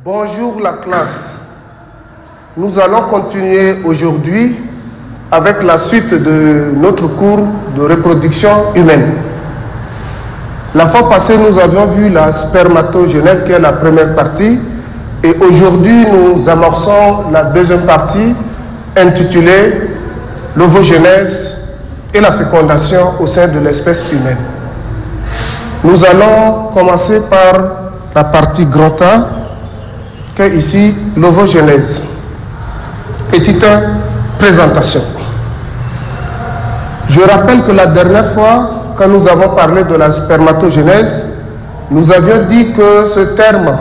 Bonjour la classe. Nous allons continuer aujourd'hui avec la suite de notre cours de reproduction humaine. La fois passée, nous avions vu la spermatogenèse qui est la première partie et aujourd'hui nous amorçons la deuxième partie intitulée l'ovogenèse et la fécondation au sein de l'espèce humaine. Nous allons commencer par la partie grand A, qui est ici l'ovogenèse. Petite présentation. Je rappelle que la dernière fois, quand nous avons parlé de la spermatogenèse, nous avions dit que ce terme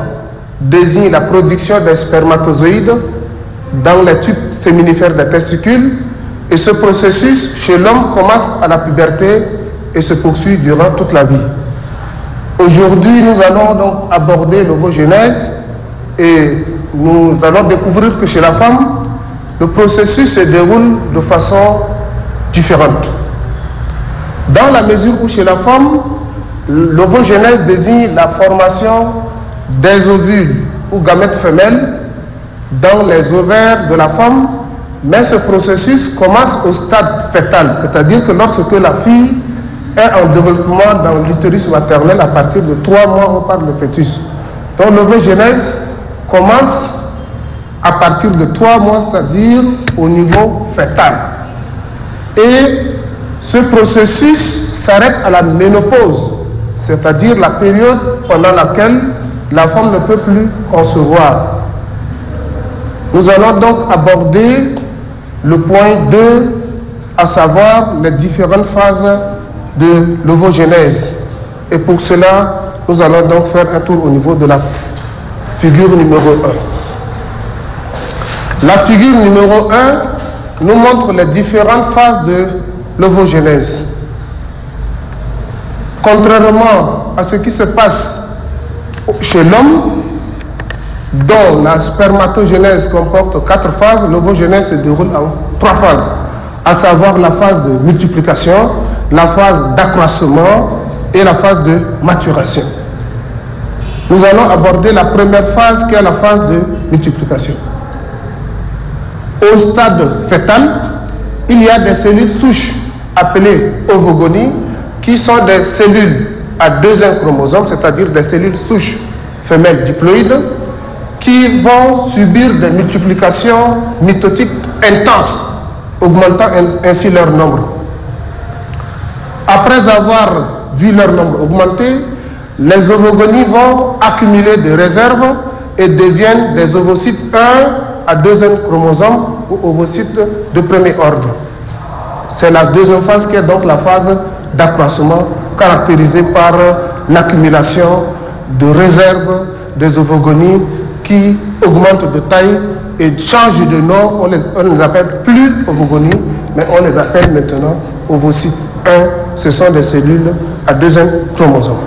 désigne la production des spermatozoïdes dans les tubes séminifères des testicules, et ce processus chez l'homme commence à la puberté et se poursuit durant toute la vie. Aujourd'hui, nous allons donc aborder l'ovogenèse et nous allons découvrir que chez la femme, le processus se déroule de façon différente. Dans la mesure où chez la femme, l'ovogenèse désigne la formation des ovules ou gamètes femelles dans les ovaires de la femme, mais ce processus commence au stade fœtal, c'est-à-dire que lorsque la fille est en développement dans l'utérus maternel à partir de 3 mois, on parle de fœtus. Donc l'ovogenèse commence à partir de 3 mois, c'est-à-dire au niveau fœtal. Et ce processus s'arrête à la ménopause, c'est-à-dire la période pendant laquelle la femme ne peut plus concevoir. Nous allons donc aborder le point 2, à savoir les différentes phases de l'ovogenèse. Et pour cela, nous allons donc faire un tour au niveau de la figure numéro 1. La figure numéro 1 nous montre les différentes phases de l'ovogenèse. Contrairement à ce qui se passe chez l'homme, dont la spermatogenèse comporte 4 phases, l'ovogenèse se déroule en 3 phases, à savoir la phase de multiplication, la phase d'accroissement et la phase de maturation. Nous allons aborder la première phase qui est la phase de multiplication. Au stade fœtal, il y a des cellules souches appelées ovogonies qui sont des cellules à 2 chromosomes, c'est-à-dire des cellules souches femelles diploïdes qui vont subir des multiplications mitotiques intenses, augmentant ainsi leur nombre. Après avoir vu leur nombre augmenter, les ovogonies vont accumuler des réserves et deviennent des ovocytes 1 à 2e chromosome ou ovocytes de premier ordre. C'est la deuxième phase qui est donc la phase d'accroissement caractérisée par l'accumulation de réserves des ovogonies qui augmentent de taille et changent de nom. On ne les appelle plus ovogonies, mais on les appelle maintenant ovocytes 1. Ce sont des cellules à 2e chromosome.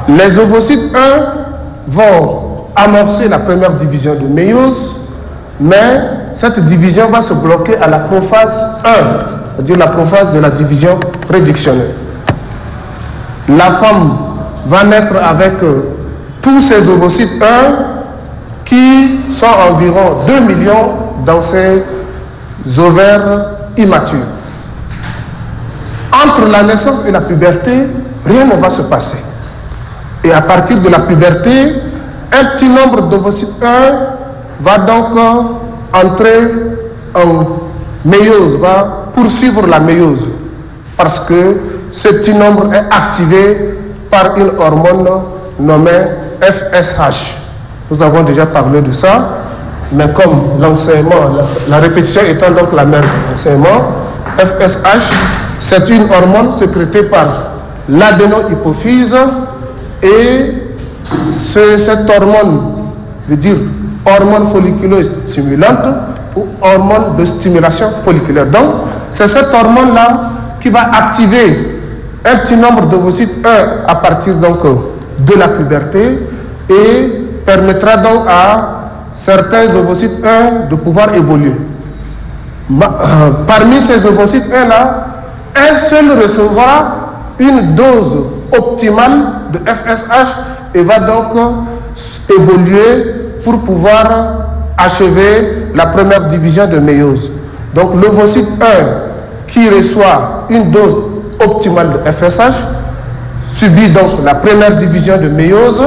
Les ovocytes 1 vont amorcer la première division de méiose, mais cette division va se bloquer à la prophase 1, c'est-à-dire la prophase de la division réductionnelle. La femme va naître avec tous ces ovocytes 1 qui sont environ 2 millions dans ces ovaires immatures. Entre la naissance et la puberté, rien ne va se passer. Et à partir de la puberté, un petit nombre d'ovocytes 1 va donc entrer en méiose, va poursuivre la méiose, parce que ce petit nombre est activé par une hormone nommée FSH. Nous avons déjà parlé de ça, mais comme l'enseignement, la répétition étant donc la même enseignement, FSH, c'est une hormone sécrétée par l'adénohypophyse et cette hormone veut dire hormone folliculeuse stimulante ou hormone de stimulation folliculaire. Donc, c'est cette hormone-là qui va activer un petit nombre d'ovocytes 1 à partir donc de la puberté et permettra donc à certains ovocytes 1 de pouvoir évoluer. Parmi ces ovocytes 1-là, un seul recevra une dose optimale de FSH et va donc évoluer pour pouvoir achever la première division de méiose. Donc l'ovocyte 1 qui reçoit une dose optimale de FSH subit donc la première division de méiose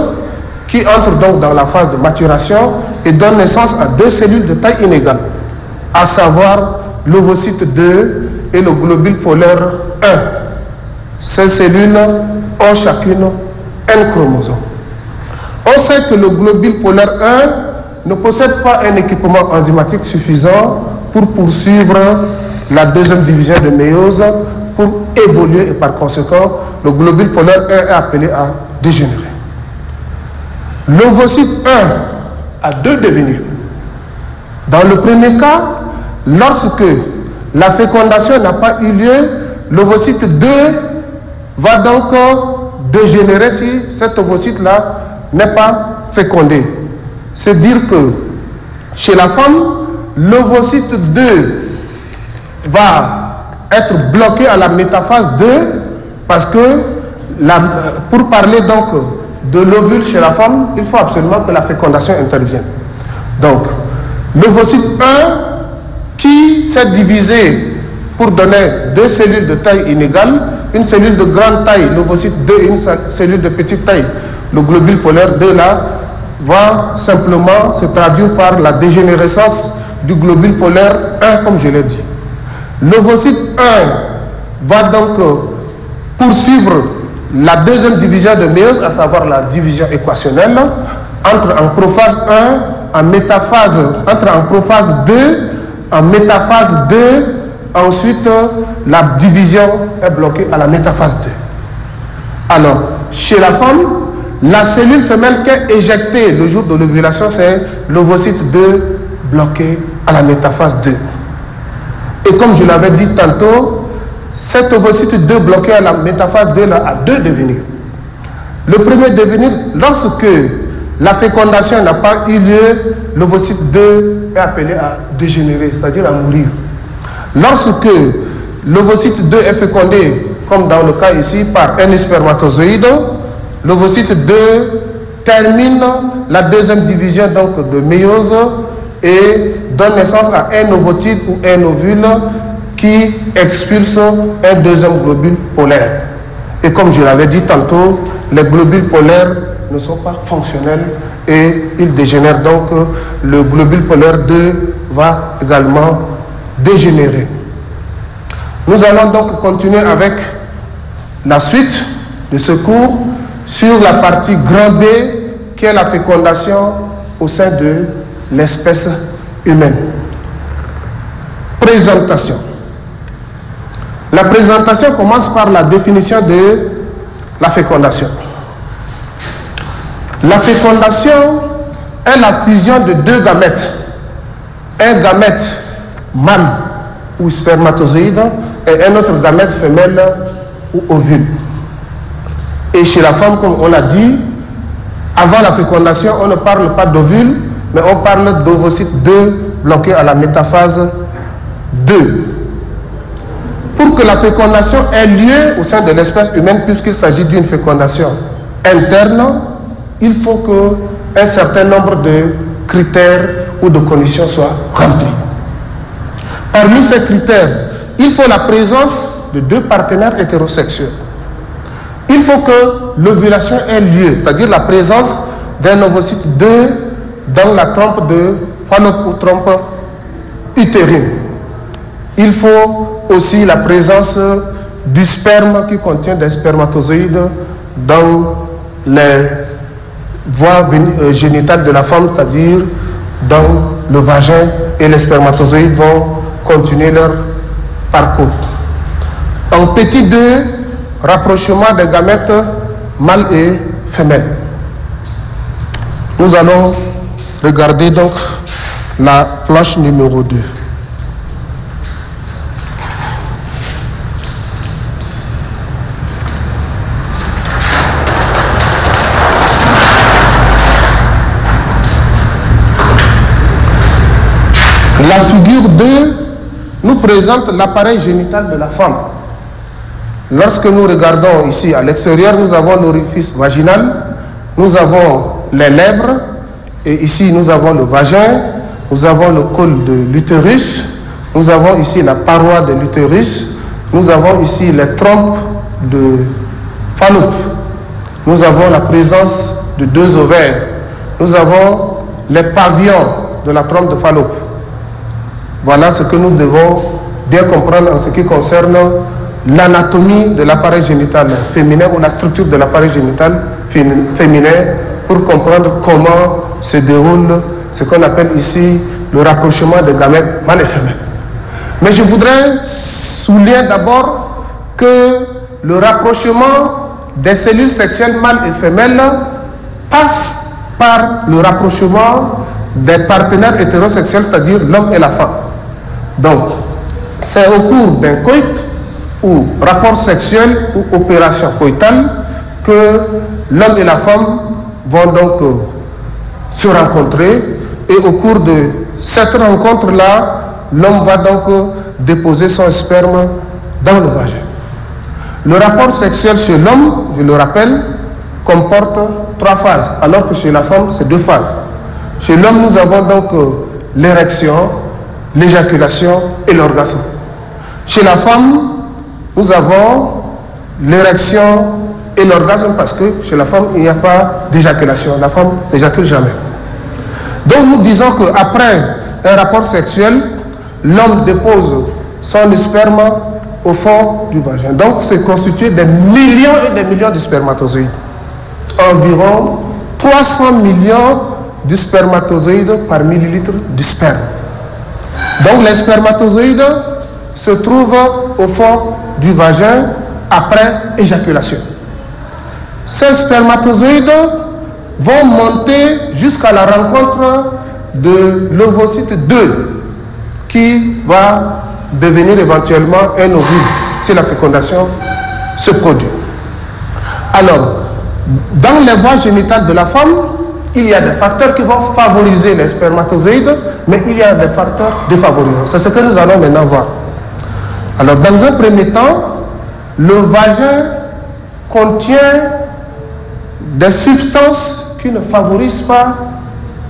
qui entre donc dans la phase de maturation et donne naissance à deux cellules de taille inégale, à savoir l'ovocyte 2 et le globule polaire 1. Ces cellules ont chacune un chromosome. On sait que le globule polaire 1 ne possède pas un équipement enzymatique suffisant pour poursuivre la deuxième division de méiose, pour évoluer, et par conséquent, le globule polaire 1 est appelé à dégénérer. L'ovocyte 1 a deux devenirs. Dans le premier cas, lorsque la fécondation n'a pas eu lieu, l'ovocyte 2 va donc dégénérer si cet ovocyte-là n'est pas fécondé. C'est dire que chez la femme, l'ovocyte 2 va être bloqué à la métaphase 2 parce que, pour parler donc de l'ovule chez la femme, il faut absolument que la fécondation intervienne. Donc, l'ovocyte 1 qui s'est divisé pour donner deux cellules de taille inégale, une cellule de grande taille, l'ovocyte 2, et une cellule de petite taille, le globule polaire 2 là, va simplement se traduire par la dégénérescence du globule polaire 1, comme je l'ai dit. L'ovocyte 1 va donc poursuivre la deuxième division de méiose, à savoir la division équationnelle, entre en prophase 1, en métaphase, entre en prophase 2, en métaphase 2, ensuite la division est bloquée à la métaphase 2. Alors, chez la femme, la cellule femelle qui est éjectée le jour de l'ovulation, c'est l'ovocyte 2 bloqué à la métaphase 2. Et comme je l'avais dit tantôt, cet ovocyte 2 bloqué à la métaphase 2 là, a deux devenirs. Le premier devenir, lorsque la fécondation n'a pas eu lieu, l'ovocyte 2 est appelé à dégénérer, c'est-à-dire à mourir. Lorsque l'ovocyte 2 est fécondé, comme dans le cas ici, par un spermatozoïde, l'ovocyte 2 termine la deuxième division donc de méiose et donne naissance à un ovocyte ou un ovule qui expulse un deuxième globule polaire. Et comme je l'avais dit tantôt, les globules polaires ne sont pas fonctionnels et ils dégénèrent, donc le globule polaire 2 va également dégénérer. Nous allons donc continuer avec la suite de ce cours sur la partie grand B qui est la fécondation au sein de l'espèce humaine. Présentation. La présentation commence par la définition de la fécondation. La fécondation est la fusion de deux gamètes. Un gamète mâle ou spermatozoïde et un autre gamète femelle ou ovule. Et chez la femme, comme on l'a dit, avant la fécondation, on ne parle pas d'ovule, mais on parle d'ovocyte 2 bloqué à la métaphase 2. Pour que la fécondation ait lieu au sein de l'espèce humaine, puisqu'il s'agit d'une fécondation interne, il faut qu'un certain nombre de critères ou de conditions soient remplis. Parmi ces critères, il faut la présence de deux partenaires hétérosexuels. Il faut que l'ovulation ait lieu, c'est-à-dire la présence d'un ovocyte 2 dans la trompe de Fallope ou trompe utérine. Il faut aussi la présence du sperme qui contient des spermatozoïdes dans les voies génitales de la femme, c'est-à-dire dans le vagin, et les spermatozoïdes vont continuer leur parcours. En petit 2, rapprochement des gamètes mâles et femelles. Nous allons regarder donc la planche numéro 2. La figure 2 nous présente l'appareil génital de la femme. Lorsque nous regardons ici à l'extérieur, nous avons l'orifice vaginal, nous avons les lèvres, Et ici, nous avons le vagin, nous avons le col de l'utérus, nous avons ici la paroi de l'utérus, nous avons ici les trompes de Fallope, nous avons la présence de 2 ovaires, nous avons les pavillons de la trompe de Fallope. Voilà ce que nous devons bien comprendre en ce qui concerne l'anatomie de l'appareil génital féminin ou la structure de l'appareil génital féminin pour comprendre comment se déroule ce qu'on appelle ici le rapprochement des gamètes mâles et femelles. Mais je voudrais souligner d'abord que le rapprochement des cellules sexuelles mâles et femelles passe par le rapprochement des partenaires hétérosexuels, c'est-à-dire l'homme et la femme. Donc, c'est au cours d'un coït ou rapport sexuel ou opération coïtale que l'homme et la femme vont donc se rencontrer, et au cours de cette rencontre-là, l'homme va donc déposer son sperme dans le vagin. Le rapport sexuel chez l'homme, je le rappelle, comporte 3 phases, alors que chez la femme, c'est 2 phases. Chez l'homme, nous avons donc l'érection, l'éjaculation et l'orgasme. Chez la femme, nous avons l'érection et l'orgasme parce que chez la femme, il n'y a pas d'éjaculation. La femme n'éjacule jamais. Donc nous disons qu'après un rapport sexuel, l'homme dépose son sperme au fond du vagin. Donc c'est constitué de millions et des millions de spermatozoïdes. Environ 300 millions de spermatozoïdes par millilitre de sperme. Donc les spermatozoïdes se trouvent au fond du vagin après éjaculation. Ces spermatozoïdes vont monter jusqu'à la rencontre de l'ovocyte 2 qui va devenir éventuellement un ovule si la fécondation se produit. Alors, dans les voies génitales de la femme, il y a des facteurs qui vont favoriser les spermatozoïdes, mais il y a des facteurs défavorisants. C'est ce que nous allons maintenant voir. Alors, dans un premier temps, le vagin contient des substances qui ne favorisent pas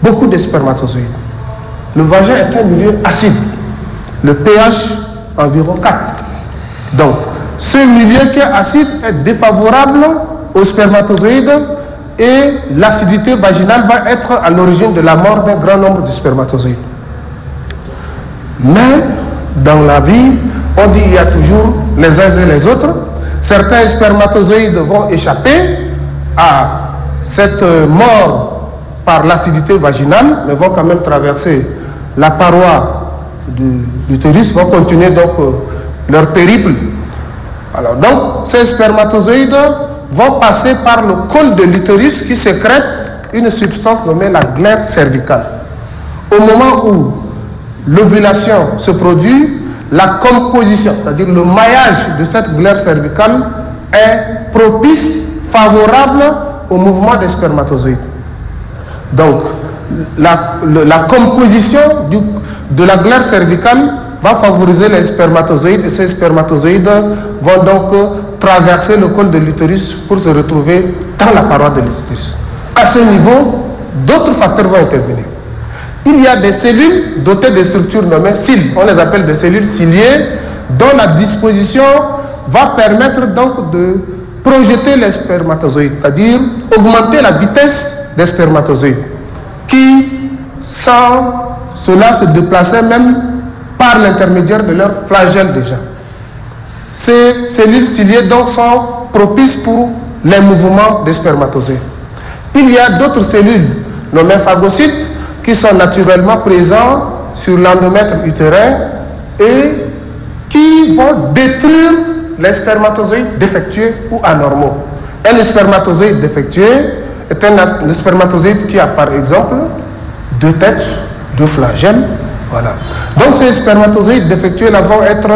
beaucoup de spermatozoïdes. Le vagin est un milieu acide. Le pH environ 4. Donc, ce milieu qui est acide est défavorable aux spermatozoïdes et l'acidité vaginale va être à l'origine de la mort d'un grand nombre de spermatozoïdes. Mais, dans la vie, on dit qu'il y a toujours les uns et les autres. Certains spermatozoïdes vont échapper à cette mort par l'acidité vaginale, mais vont quand même traverser la paroi de l'utérus, vont continuer donc leur périple. Alors donc, ces spermatozoïdes vont passer par le col de l'utérus qui sécrète une substance nommée la glaire cervicale. Au moment où l'ovulation se produit, la composition, c'est-à-dire le maillage de cette glaire cervicale est propice, favorable au mouvement des spermatozoïdes. Donc, la composition de la glaire cervicale va favoriser les spermatozoïdes et ces spermatozoïdes vont donc traverser le col de l'utérus pour se retrouver dans la paroi de l'utérus. À ce niveau, d'autres facteurs vont intervenir. Il y a des cellules dotées de structures nommées cils, on les appelle des cellules ciliées, dont la disposition va permettre donc de projeter les spermatozoïdes, c'est-à-dire augmenter la vitesse des spermatozoïdes, qui sans cela se déplaçaient même par l'intermédiaire de leur flagelle déjà. Ces cellules ciliées donc sont propices pour les mouvements des spermatozoïdes. Il y a d'autres cellules nommées phagocytes qui sont naturellement présents sur l'endomètre utérin et qui vont détruire les spermatozoïdes défectueux ou anormaux. Un spermatozoïde défectueux est un spermatozoïde qui a par exemple 2 têtes, 2 flagelles. Voilà. Donc ces spermatozoïdes défectueux là vont être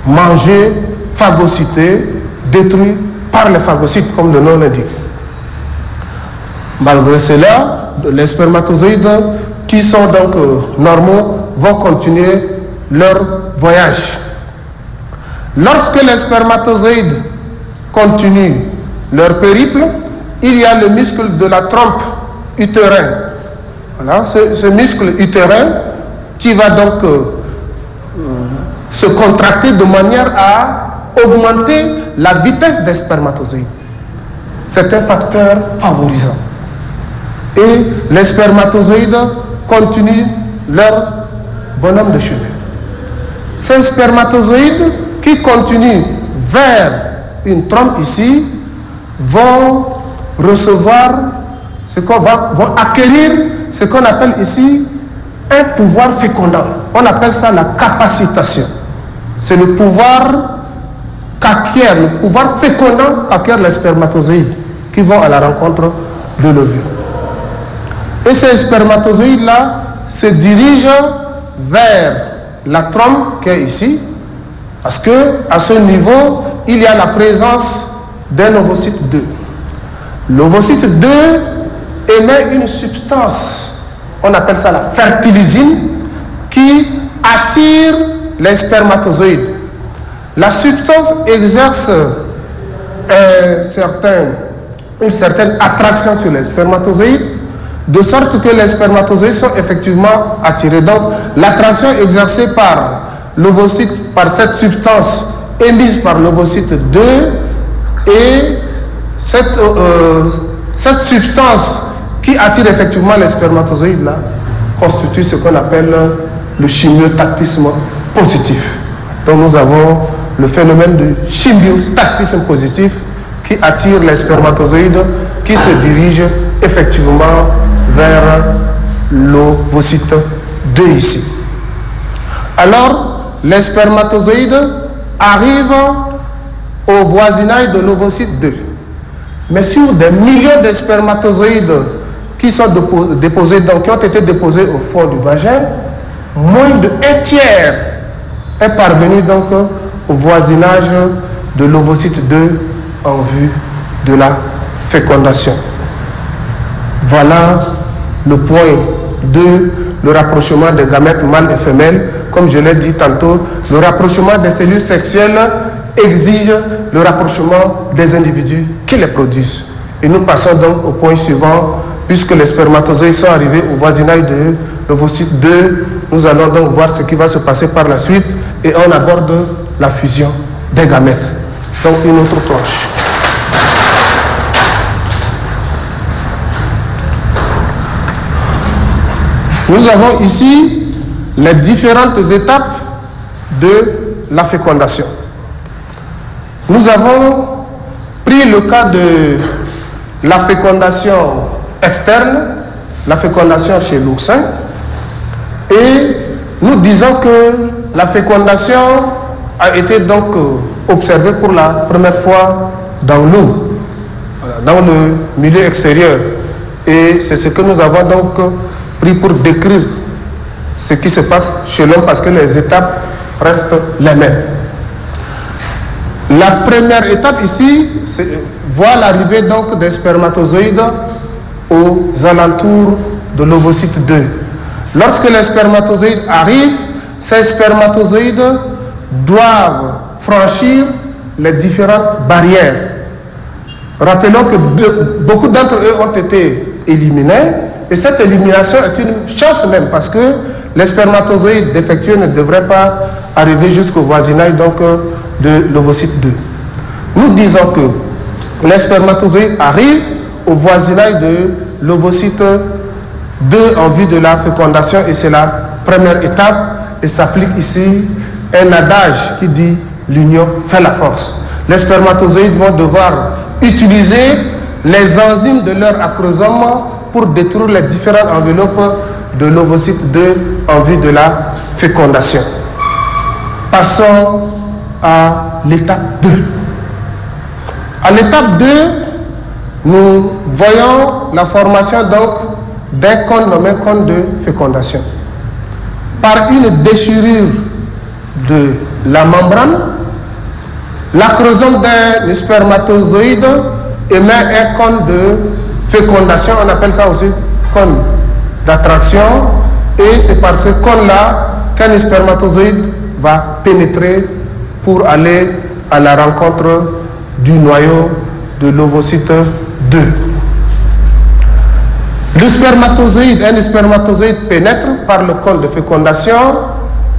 mangés, phagocytés, détruits par les phagocytes comme le nom l'indique. Malgré cela, les spermatozoïdes qui sont donc normaux vont continuer leur voyage. Lorsque les spermatozoïdes continuent leur périple, il y a le muscle de la trompe utérin Voilà, ce muscle utérin qui va donc se contracter de manière à augmenter la vitesse des spermatozoïdes. C'est un facteur favorisant. Et les spermatozoïdes continuent leur bonhomme de chemin. Ces spermatozoïdes qui continuent vers une trompe ici vont recevoir vont acquérir ce qu'on appelle ici un pouvoir fécondant. On appelle ça la capacitation. C'est le pouvoir qu'acquiert, le pouvoir fécondant qu'acquièrent les spermatozoïdes qui vont à la rencontre de l'ovule. Et ces spermatozoïdes-là se dirigent vers la trompe qui est ici, parce que à ce niveau, il y a la présence d'un ovocyte 2. L'ovocyte 2 émet une substance, on appelle ça la fertilisine, qui attire les spermatozoïdes. La substance exerce une certaine attraction sur les spermatozoïdes, de sorte que les spermatozoïdes sont effectivement attirés. Donc l'attraction exercée par l'ovocyte, par cette substance émise par l'ovocyte 2, et cette substance qui attire effectivement les spermatozoïdes là constitue ce qu'on appelle le chimiotactisme positif. Donc nous avons le phénomène de chimiotactisme positif qui attire les spermatozoïdes qui se dirigent effectivement vers l'ovocyte 2 ici. Alors les spermatozoïdes arrivent au voisinage de l'ovocyte 2. Mais sur des millions de spermatozoïdes qui sont déposés, donc qui ont été déposés au fond du vagin, moins de 1/3 est parvenu donc au voisinage de l'ovocyte 2 en vue de la fécondation. Voilà le point 2, le rapprochement des gamètes mâles et femelles. Comme je l'ai dit tantôt, le rapprochement des cellules sexuelles exige le rapprochement des individus qui les produisent. Et nous passons donc au point suivant, puisque les spermatozoïdes sont arrivés au voisinage de l'ovocyte 2, nous allons donc voir ce qui va se passer par la suite et on aborde la fusion des gamètes. Donc une autre planche. Nous avons ici les différentes étapes de la fécondation. Nous avons pris le cas de la fécondation externe, la fécondation chez l'oursin, et nous disons que la fécondation a été donc observée pour la première fois dans l'eau, dans le milieu extérieur. Et c'est ce que nous avons donc pris pour décrire ce qui se passe chez l'homme, parce que les étapes restent les mêmes. La première étape ici voit l'arrivée donc des spermatozoïdes aux alentours de l'ovocyte 2. Lorsque les spermatozoïdes arrivent, ces spermatozoïdes doivent franchir les différentes barrières. Rappelons que beaucoup d'entre eux ont été éliminés, et cette élimination est une chance même, parce que les spermatozoïdes défectueux ne devraient pas arriver jusqu'au voisinage donc de l'ovocyte 2. Nous disons que les spermatozoïdes arrivent au voisinage de l'ovocyte 2 en vue de la fécondation, et c'est la première étape, et s'applique ici un adage qui dit l'union fait la force. Les spermatozoïdes vont devoir utiliser les enzymes de leur acrosome pour détruire les différentes enveloppes de l'ovocyte 2 en vue de la fécondation. Passons à l'étape 2. À l'étape 2, nous voyons la formation donc d'un cône nommé cône de fécondation. Par une déchirure de la membrane, l'acrosome d'un spermatozoïde émet un cône de fécondation, on appelle ça aussi cône d'attraction, et c'est par ce cône-là qu'un spermatozoïde va pénétrer pour aller à la rencontre du noyau de l'ovocyte 2. Le spermatozoïde, un spermatozoïde pénètre par le col de fécondation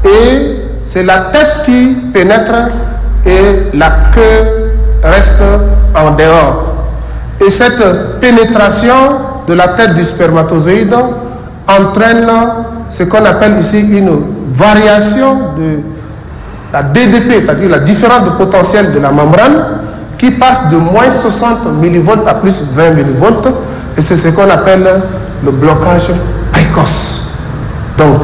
et c'est la tête qui pénètre et la queue reste en dehors. Et cette pénétration de la tête du spermatozoïde entraîne ce qu'on appelle ici une variation de la DDP, c'est-à-dire la différence de potentiel de la membrane qui passe de moins 60 millivolts à plus 20 millivolts et c'est ce qu'on appelle le blocage précoce. Donc,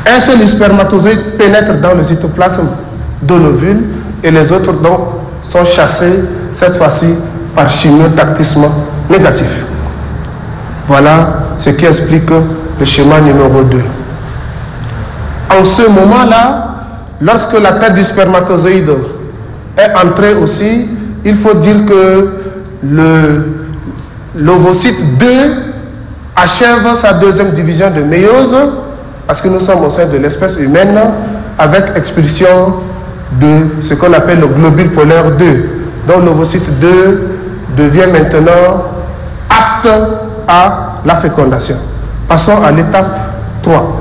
un seul spermatozoïde pénètre dans le cytoplasme de l'ovule et les autres donc sont chassés cette fois-ci par chimiotactisme négatif. Voilà ce qui explique le schéma numéro 2. En ce moment-là, lorsque la tête du spermatozoïde est entrée aussi, il faut dire que l'ovocyte 2 achève sa deuxième division de méiose, parce que nous sommes au sein de l'espèce humaine, avec expulsion de ce qu'on appelle le globule polaire 2. Donc l'ovocyte 2 devient maintenant apte à la fécondation. Passons à l'étape 3.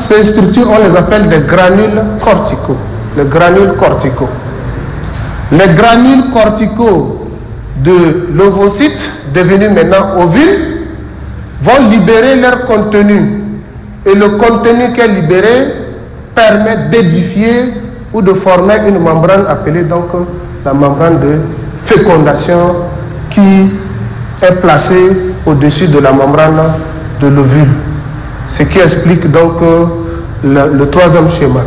Ces structures, on les appelle des granules corticaux. Les granules corticaux. Les granules corticaux de l'ovocyte, devenus maintenant ovules, vont libérer leur contenu. Et le contenu qui est libéré permet d'édifier ou de former une membrane appelée donc la membrane de fécondation qui est placée au-dessus de la membrane de l'ovule. Ce qui explique donc le troisième schéma.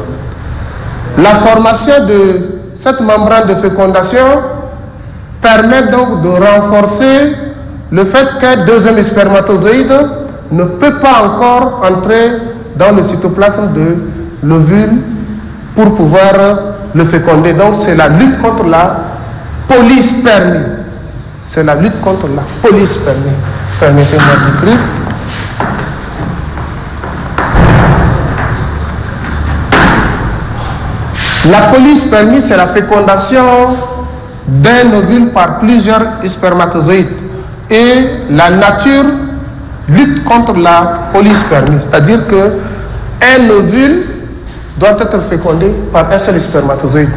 La formation de cette membrane de fécondation permet donc de renforcer le fait qu'un deuxième spermatozoïde ne peut pas encore entrer dans le cytoplasme de l'ovule pour pouvoir le féconder. Donc c'est la lutte contre la polyspermie. C'est la lutte contre la polyspermie. Permettez-moi d'écrire. La polyspermie, c'est la fécondation d'un ovule par plusieurs spermatozoïdes. Et la nature lutte contre la polyspermie. C'est-à-dire qu'un ovule doit être fécondé par un seul spermatozoïde.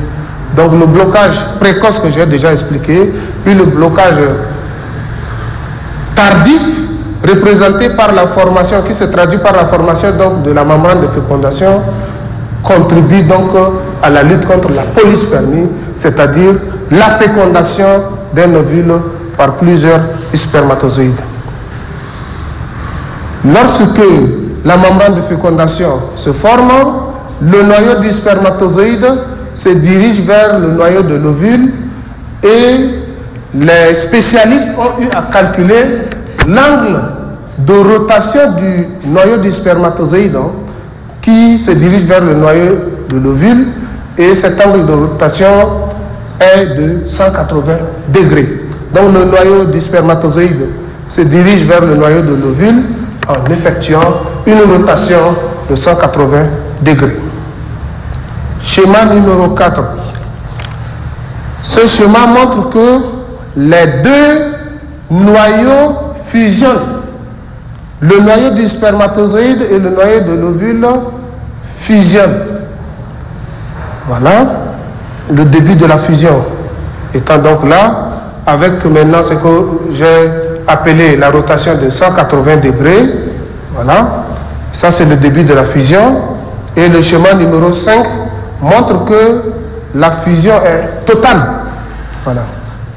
Donc le blocage précoce que j'ai déjà expliqué, puis le blocage tardif, représenté par la formation, qui se traduit par la formation donc, de la membrane de fécondation, contribue donc à la lutte contre la polyspermie, c'est-à-dire la fécondation d'un ovule par plusieurs spermatozoïdes. Lorsque la membrane de fécondation se forme, le noyau du spermatozoïde se dirige vers le noyau de l'ovule et les spécialistes ont eu à calculer l'angle de rotation du noyau du spermatozoïde qui se dirige vers le noyau de l'ovule et cet angle de rotation est de 180 degrés. Donc le noyau du spermatozoïde se dirige vers le noyau de l'ovule en effectuant une rotation de 180 degrés. Schéma numéro 4. Ce schéma montre que les deux noyaux fusionnent. Le noyau du spermatozoïde et le noyau de l'ovule fusionnent. Voilà le début de la fusion étant donc là, avec maintenant ce que j'ai appelé la rotation de 180 degrés. Voilà, ça c'est le début de la fusion. Et le schéma numéro 5 montre que la fusion est totale. Voilà,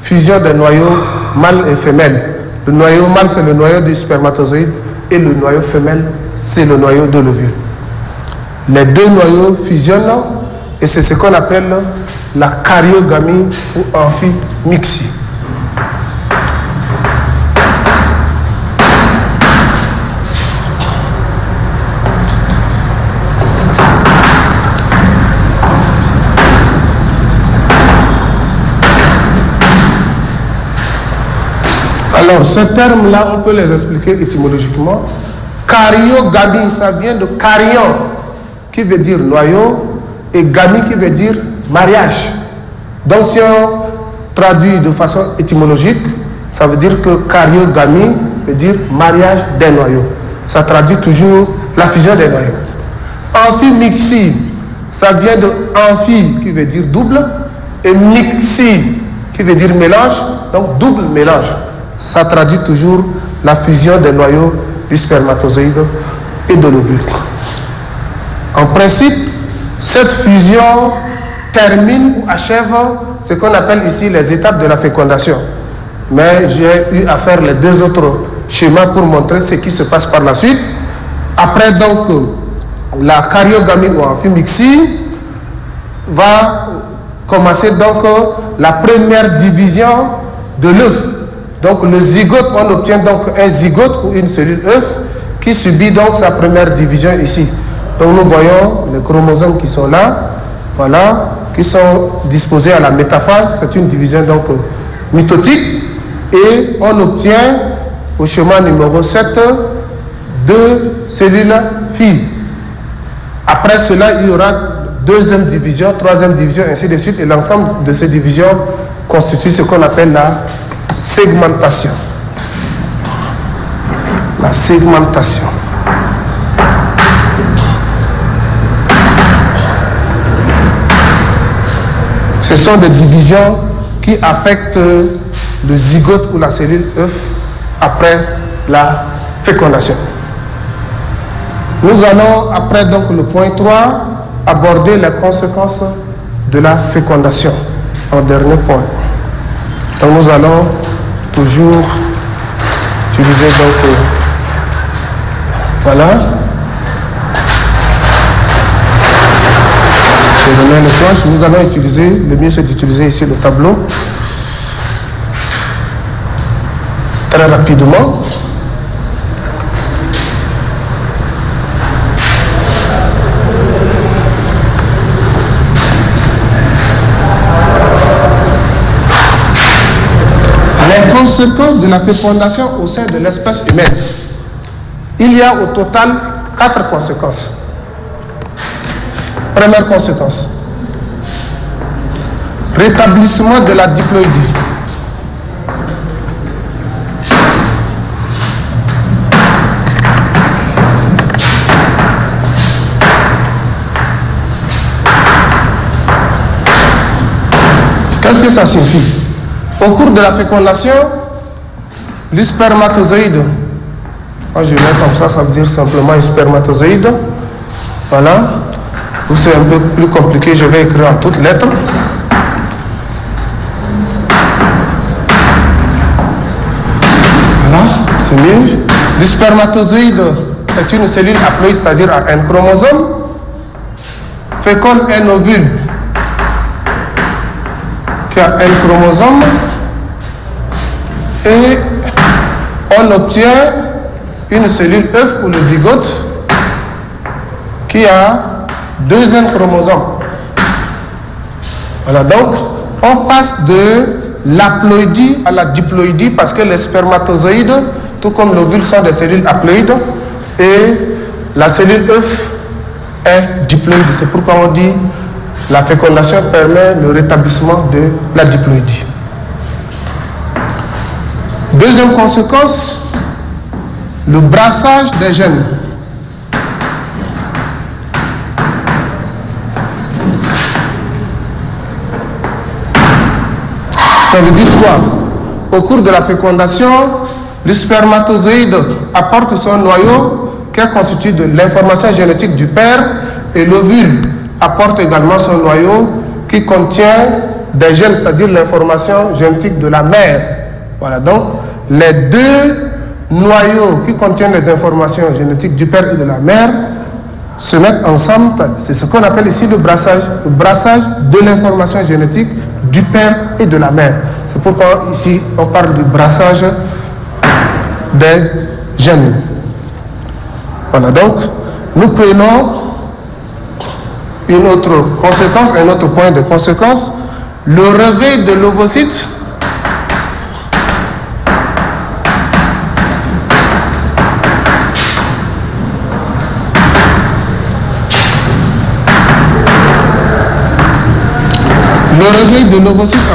fusion des noyaux mâle et femelle. Le noyau mâle c'est le noyau du spermatozoïde et le noyau femelle c'est le noyau de l'ovule. Les deux noyaux fusionnent et c'est ce qu'on appelle la karyogamie ou amphimixie. Alors, ce terme-là, on peut les expliquer étymologiquement. Karyogamie, ça vient de karyon, qui veut dire noyau, et gamie, qui veut dire mariage. Donc, si on traduit de façon étymologique, Ça veut dire que karyogamie veut dire mariage des noyaux. Ça traduit toujours la fusion des noyaux. Amphimixie, ça vient de amphi qui veut dire double et mixie qui veut dire mélange, donc double mélange. Ça traduit toujours la fusion des noyaux du spermatozoïde et de l'ovule. En principe, cette fusion termine ou achève ce qu'on appelle ici les étapes de la fécondation. Mais j'ai eu à faire les deux autres schémas pour montrer ce qui se passe par la suite. Après donc la karyogamie ou amphimixie va commencer donc la première division de l'œuf. Donc le zygote, on obtient donc un zygote ou une cellule œuf qui subit donc sa première division ici. Donc nous voyons les chromosomes qui sont là, voilà, qui sont disposés à la métaphase. C'est une division donc mitotique et on obtient au schéma numéro 7 deux cellules filles. Après cela, il y aura deuxième division, troisième division, ainsi de suite, et l'ensemble de ces divisions constitue ce qu'on appelle la segmentation. La segmentation. Ce sont des divisions qui affectent le zygote ou la cellule œuf après la fécondation. Nous allons, après donc le point 3, aborder les conséquences de la fécondation, en dernier point. Donc nous allons toujours utiliser donc, voilà. Je remets le planche. Nous allons utiliser, le mieux c'est d'utiliser ici le tableau. Très rapidement. Les conséquences de la fécondation au sein de l'espèce humaine. Il y a au total 4 conséquences. Première conséquence. Rétablissement de la diploïdie. Qu'est-ce que ça signifie? Au cours de la fécondation, le spermatozoïde, moi je mets comme ça veut dire simplement un spermatozoïde. Voilà. Ou c'est un peu plus compliqué, je vais écrire en toutes lettres. Voilà, c'est mieux. Le spermatozoïde est une cellule haploïde, c'est-à-dire à un chromosome, féconde un ovule qui a un chromosome et on obtient une cellule œuf ou le zygote qui a deuxième chromosome. Voilà, donc on passe de l'haploïdie à la diploïdie parce que les spermatozoïdes, tout comme l'ovule, sont des cellules haploïdes et la cellule œuf est diploïde. C'est pourquoi on dit la fécondation permet le rétablissement de la diploïdie. Deuxième conséquence, le brassage des gènes. Ça veut dire quoi? Au cours de la fécondation, le spermatozoïde apporte son noyau qui est constitué de l'information génétique du père et l'ovule apporte également son noyau qui contient des gènes, c'est-à-dire l'information génétique de la mère. Voilà, donc les deux noyaux qui contiennent les informations génétiques du père et de la mère se mettent ensemble. C'est ce qu'on appelle ici le brassage de l'information génétique du père et de la mère. C'est pourquoi ici on parle du brassage des gènes. Voilà, donc nous prenons une autre conséquence, un autre point de conséquence, le réveil de l'ovocyte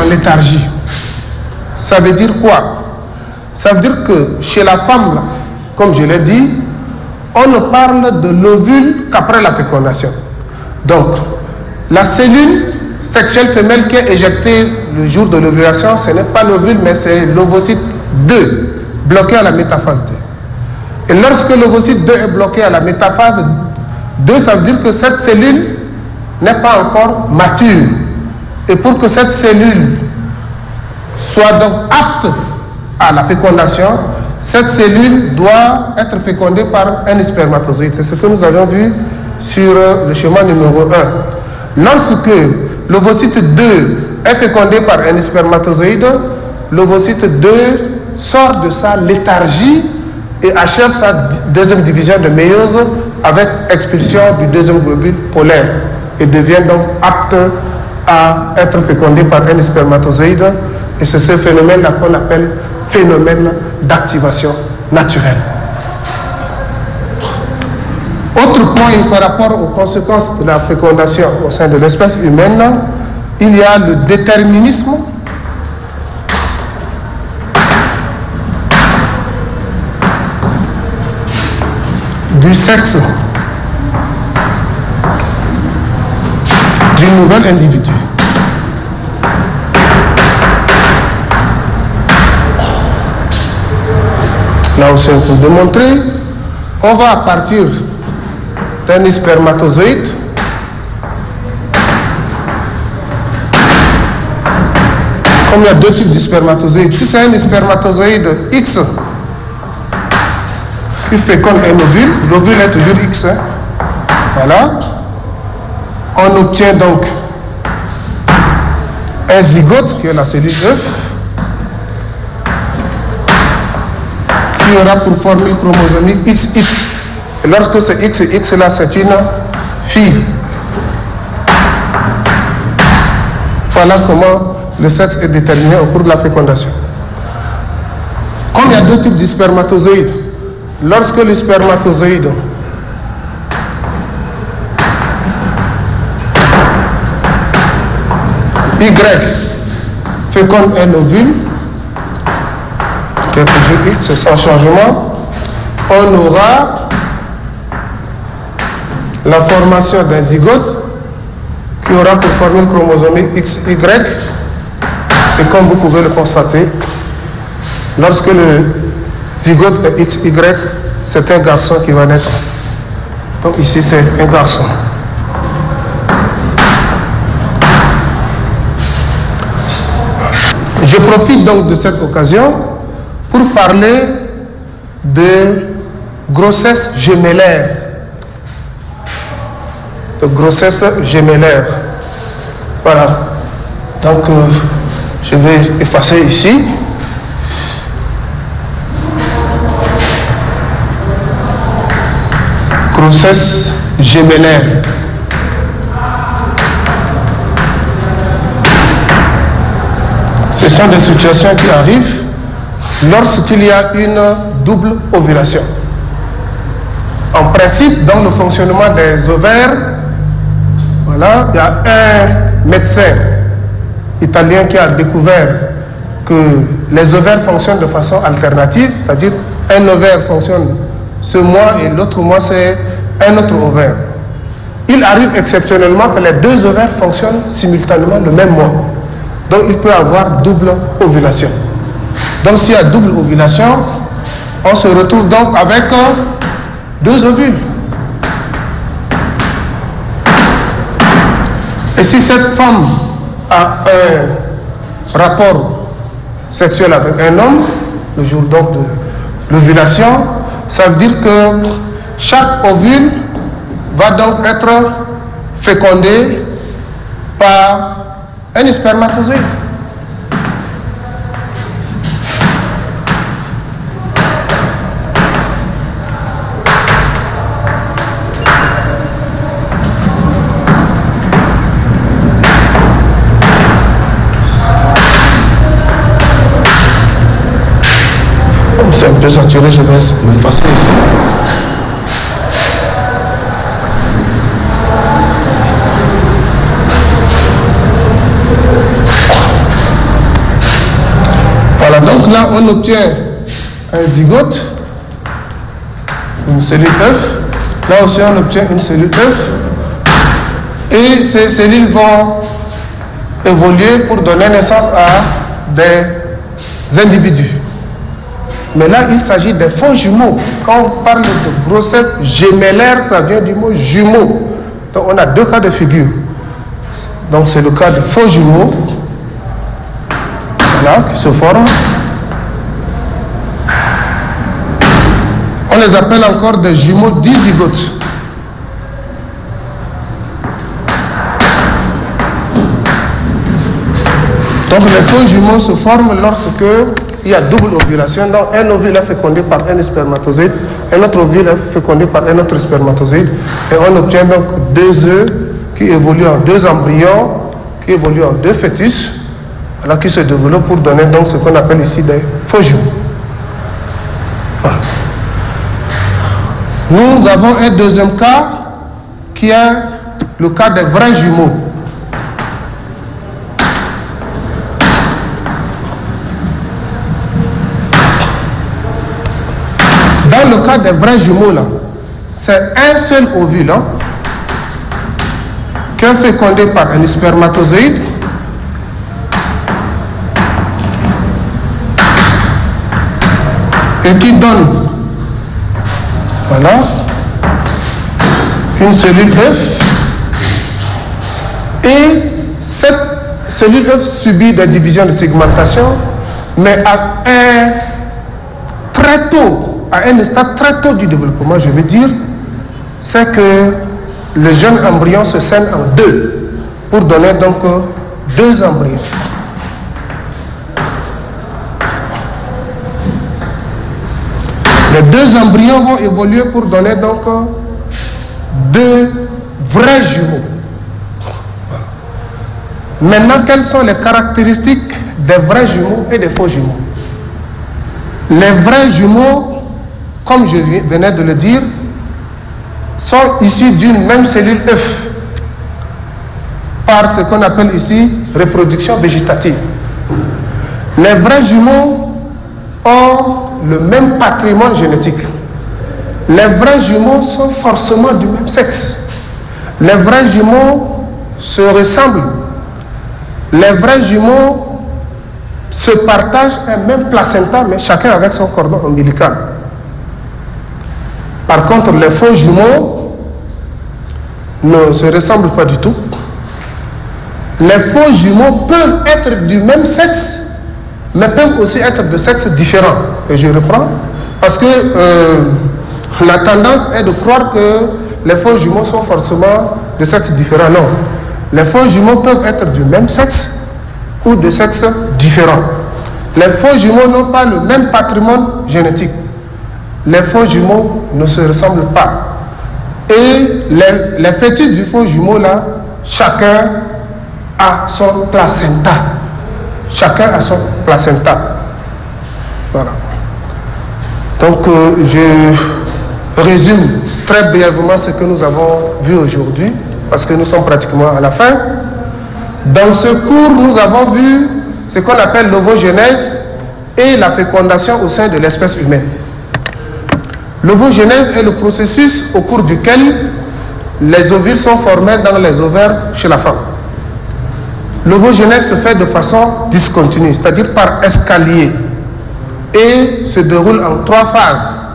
en léthargie. Ça veut dire quoi? Ça veut dire que chez la femme, là, comme je l'ai dit, on ne parle de l'ovule qu'après la fécondation. Donc, la cellule sexuelle femelle qui est éjectée le jour de l'ovulation, ce n'est pas l'ovule, mais c'est l'ovocyte 2, bloqué à la métaphase 2. Et lorsque l'ovocyte 2 est bloqué à la métaphase 2, ça veut dire que cette cellule n'est pas encore mature. Et pour que cette cellule soit donc apte à la fécondation, cette cellule doit être fécondée par un spermatozoïde. C'est ce que nous avons vu sur le schéma numéro 1. Lorsque l'ovocyte 2 est fécondé par un spermatozoïde, l'ovocyte 2 sort de sa léthargie et achève sa deuxième division de méiose avec expulsion du deuxième globule polaire et devient donc apte à être fécondé par un spermatozoïde. Et c'est ce phénomène-là qu'on appelle phénomène d'activation naturelle. Autre point par rapport aux conséquences de la fécondation au sein de l'espèce humaine, il y a le déterminisme du sexe du nouvel individu. Là aussi, pour démontrer, on va partir d'un spermatozoïde comme il y a deux types de spermatozoïdes. Si c'est un spermatozoïde X qui féconde un ovule, l'ovule est toujours X. Voilà. On obtient donc un zygote qui est la cellule œuf, qui aura pour formule chromosomique XX. Et lorsque c'est XX là, c'est une fille. Voilà comment le sexe est déterminé au cours de la fécondation. Comme il y a deux types de spermatozoïdes, lorsque le spermatozoïde Y féconde un ovule, qui est toujours X, c'est sans changement, on aura la formation d'un zygote qui aura pour formule chromosomique XY. Et comme vous pouvez le constater, lorsque le zygote est XY, c'est un garçon qui va naître. Donc ici c'est un garçon. Je profite donc de cette occasion pour parler de grossesse gémellaire. De grossesse gémellaire. Voilà. Donc je vais effacer ici. Grossesse gémellaire. Ce sont des situations qui arrivent lorsqu'il y a une double ovulation. En principe, dans le fonctionnement des ovaires, voilà, il y a un médecin italien qui a découvert que les ovaires fonctionnent de façon alternative, c'est-à-dire un ovaire fonctionne ce mois et l'autre mois c'est un autre ovaire. Il arrive exceptionnellement que les deux ovaires fonctionnent simultanément le même mois. Donc il peut avoir double ovulation. Donc s'il y a double ovulation, on se retrouve donc avec deux ovules. Et si cette femme a un rapport sexuel avec un homme, le jour donc de l'ovulation, ça veut dire que chaque ovule va donc être fécondé par un spermatozoïde. C'est un peu saturé, je vais me passer ici. Voilà, donc là on obtient un zygote, une cellule œuf. Là aussi on obtient une cellule œuf. Et ces cellules vont évoluer pour donner naissance à des individus. Mais là, il s'agit des faux jumeaux. Quand on parle de grossesse gémellaire, ça vient du mot jumeau. Donc on a deux cas de figure. Donc c'est le cas de faux jumeaux, voilà, qui se forment. On les appelle encore des jumeaux dizygotes. Donc les faux jumeaux se forment lorsque il y a double ovulation. Donc un ovule est fécondé par un spermatozoïde, un autre ovule est fécondé par un autre spermatozoïde, et on obtient donc deux œufs qui évoluent en deux embryons, qui évoluent en deux fœtus, voilà, qui se développent pour donner donc ce qu'on appelle ici des faux jumeaux. Voilà. Nous avons un deuxième cas qui est le cas des vrais jumeaux. Dans le cas des vrais jumeaux, là, c'est un seul ovule hein, qui est fécondé par un spermatozoïde et qui donne, voilà, une cellule œuf. Et cette cellule œuf subit des divisions de segmentation, mais à un stade très tôt du développement, je veux dire, c'est que le jeune embryon se scinde en deux pour donner donc deux embryons. Les deux embryons vont évoluer pour donner donc deux vrais jumeaux. Maintenant, quelles sont les caractéristiques des vrais jumeaux et des faux jumeaux? Les vrais jumeaux, comme je venais de le dire, sont issus d'une même cellule œuf par ce qu'on appelle ici reproduction végétative. Les vrais jumeaux ont le même patrimoine génétique. Les vrais jumeaux sont forcément du même sexe. Les vrais jumeaux se ressemblent. Les vrais jumeaux se partagent un même placenta, mais chacun avec son cordon ombilical. Par contre, les faux jumeaux ne se ressemblent pas du tout. Les faux jumeaux peuvent être du même sexe, mais peuvent aussi être de sexes différents. Et je reprends, parce que la tendance est de croire que les faux jumeaux sont forcément de sexes différents. Non. Les faux jumeaux peuvent être du même sexe ou de sexes différents. Les faux jumeaux n'ont pas le même patrimoine génétique. Les faux jumeaux ne se ressemblent pas. Et les fœtus du faux jumeau là, chacun a son placenta. Chacun a son placenta. Voilà. Donc je résume très brièvement ce que nous avons vu aujourd'hui, parce que nous sommes pratiquement à la fin. Dans ce cours, nous avons vu ce qu'on appelle l'ovogenèse et la fécondation au sein de l'espèce humaine. L'ovogenèse est le processus au cours duquel les ovules sont formés dans les ovaires chez la femme. L'ovogenèse se fait de façon discontinue, c'est-à-dire par escalier, et se déroule en trois phases.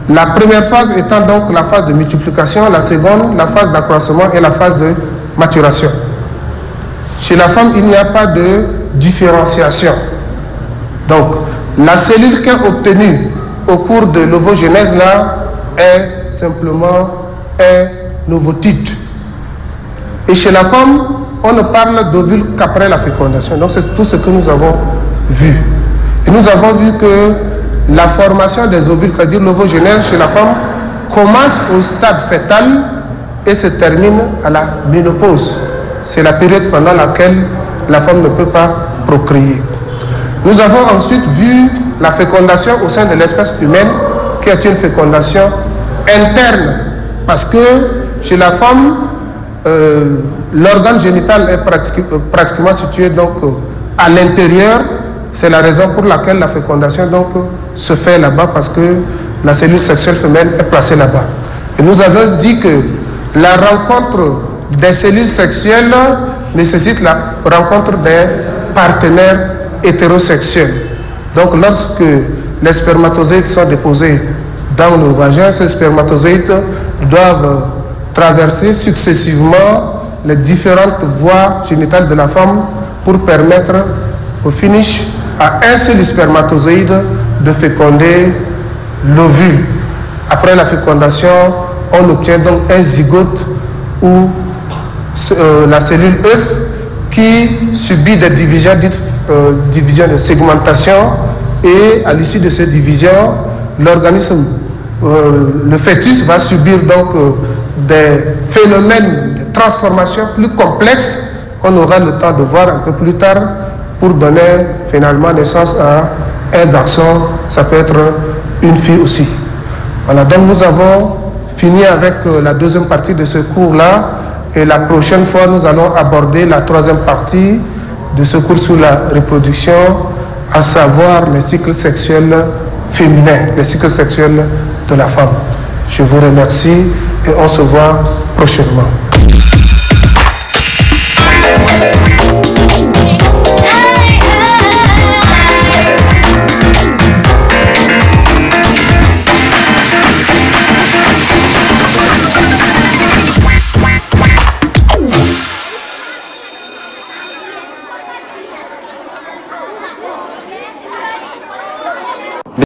La première phase étant donc la phase de multiplication, la seconde, la phase d'accroissement et la phase de maturation. Chez la femme, il n'y a pas de différenciation. Donc, la cellule qui est obtenue au cours de l'ovogenèse là est simplement un ovocyte. Et chez la femme, on ne parle d'ovule qu'après la fécondation. Donc, c'est tout ce que nous avons vu. Et nous avons vu que la formation des ovules, c'est-à-dire l'ovogenèse chez la femme, commence au stade fœtal et se termine à la ménopause. C'est la période pendant laquelle la femme ne peut pas procréer. Nous avons ensuite vu la fécondation au sein de l'espèce humaine, qui est une fécondation interne, parce que chez la femme, l'organe génital est pratiquement situé donc à l'intérieur, C'est la raison pour laquelle la fécondation donc se fait là-bas, parce que la cellule sexuelle femelle est placée là-bas. Et nous avons dit que la rencontre des cellules sexuelles nécessite la rencontre des partenaires hétérosexuels. Donc lorsque les spermatozoïdes sont déposés dans le vagin, ces spermatozoïdes doivent traverser successivement les différentes voies génitales de la femme pour permettre au finish à un seul spermatozoïde de féconder l'ovule. Après la fécondation, on obtient donc un zygote ou la cellule œuf qui subit des divisions dites divisions de segmentation, et à l'issue de ces divisions, l'organisme, le fœtus va subir donc des phénomènes de transformation plus complexes qu'on aura le temps de voir un peu plus tard, pour donner finalement naissance à un garçon, ça peut être une fille aussi. Voilà, donc nous avons fini avec la deuxième partie de ce cours-là, et la prochaine fois nous allons aborder la troisième partie de ce cours sur la reproduction, à savoir les cycles sexuels féminins, les cycles sexuels de la femme. Je vous remercie et on se voit prochainement.